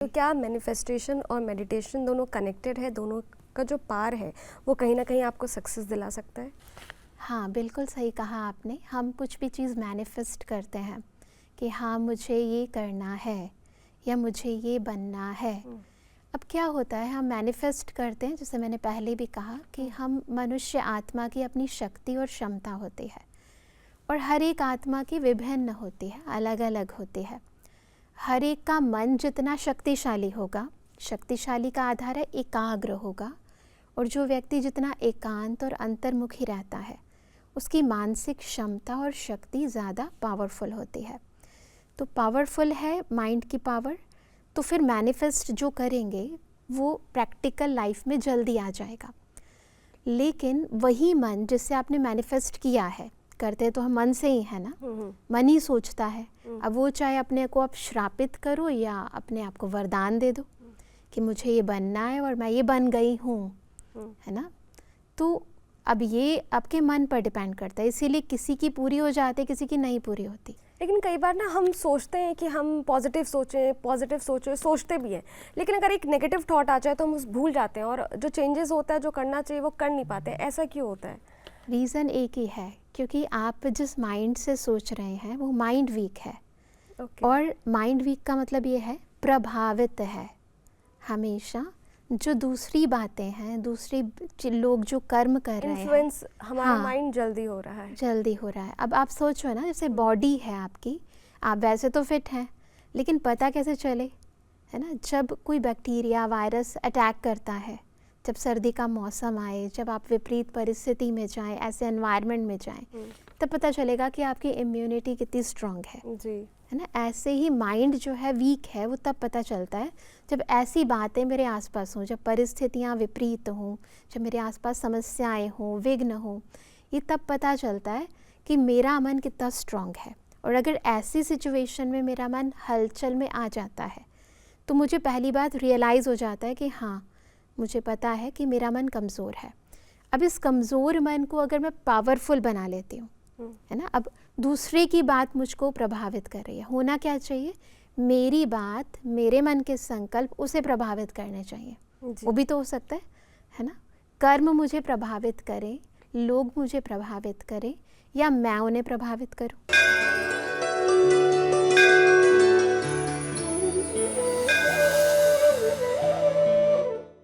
तो क्या मैनिफेस्टेशन और मेडिटेशन दोनों कनेक्टेड है? दोनों का जो पार है वो कहीं ना कहीं आपको सक्सेस दिला सकता है? हाँ, बिल्कुल सही कहा आपने। हम कुछ भी चीज़ मैनिफेस्ट करते हैं कि हाँ मुझे ये करना है या मुझे ये बनना है। अब क्या होता है, हम मैनिफेस्ट करते हैं, जैसे मैंने पहले भी कहा कि हम मनुष्य आत्मा की अपनी शक्ति और क्षमता होती है और हर एक आत्मा की विभिन्न होती है, अलग अलग होती है। हर एक का मन जितना शक्तिशाली होगा, शक्तिशाली का आधार है एकाग्र होगा, और जो व्यक्ति जितना एकांत और अंतर्मुखी रहता है उसकी मानसिक क्षमता और शक्ति ज़्यादा पावरफुल होती है। तो पावरफुल है माइंड की पावर, तो फिर मैनिफेस्ट जो करेंगे वो प्रैक्टिकल लाइफ में जल्दी आ जाएगा। लेकिन वही मन जिससे आपने मैनिफेस्ट किया है, करते तो हम मन से ही है ना, मन ही सोचता है। अब वो चाहे अपने को आप श्रापित करो या अपने आप को वरदान दे दो कि मुझे ये बनना है और मैं ये बन गई हूँ, है ना। तो अब ये आपके मन पर डिपेंड करता है, इसीलिए किसी की पूरी हो जाती है, किसी की नहीं पूरी होती। लेकिन कई बार ना हम सोचते हैं कि हम पॉजिटिव सोचें, सोचते भी हैं, लेकिन अगर एक नेगेटिव थॉट आ जाए तो हम उस भूल जाते हैं और जो चेंजेस होता है, जो करना चाहिए वो कर नहीं पाते। ऐसा क्यों होता है? रीज़न एक ही है, क्योंकि आप जिस माइंड से सोच रहे हैं वो माइंड वीक है। और माइंड वीक का मतलब ये है प्रभावित है हमेशा। जो दूसरी बातें हैं, दूसरे लोग जो कर्म कर रहे हैं, इन्फ्लुएंस हमारा माइंड जल्दी हो रहा है। जल्दी हो रहा है। अब आप सोचो ना, जैसे बॉडी है आपकी, आप वैसे तो फिट हैं, लेकिन पता कैसे चले, है ना। जब कोई बैक्टीरिया वायरस अटैक करता है, जब सर्दी का मौसम आए, जब आप विपरीत परिस्थिति में जाएं, ऐसे एनवायरनमेंट में जाएं, तब पता चलेगा कि आपकी इम्यूनिटी कितनी स्ट्रांग है जी, है ना। ऐसे ही माइंड जो है वीक है, वो तब पता चलता है जब ऐसी बातें मेरे आसपास हों, जब परिस्थितियाँ विपरीत हों, जब मेरे आसपास समस्याएं हों, विघ्न हों। ये तब पता चलता है कि मेरा मन कितना स्ट्रांग है। और अगर ऐसी सिचुएशन में मेरा मन हलचल में आ जाता है तो मुझे पहली बात रियलाइज़ हो जाता है कि हाँ, मुझे पता है कि मेरा मन कमज़ोर है। अब इस कमज़ोर मन को अगर मैं पावरफुल बना लेती हूँ, है ना, अब दूसरे की बात मुझको प्रभावित कर रही है, होना क्या चाहिए, मेरी बात, मेरे मन के संकल्प उसे प्रभावित करने चाहिए। वो भी तो हो सकता है ना। कर्म मुझे प्रभावित करें, लोग मुझे प्रभावित करें, या मैं उन्हें प्रभावित करूं।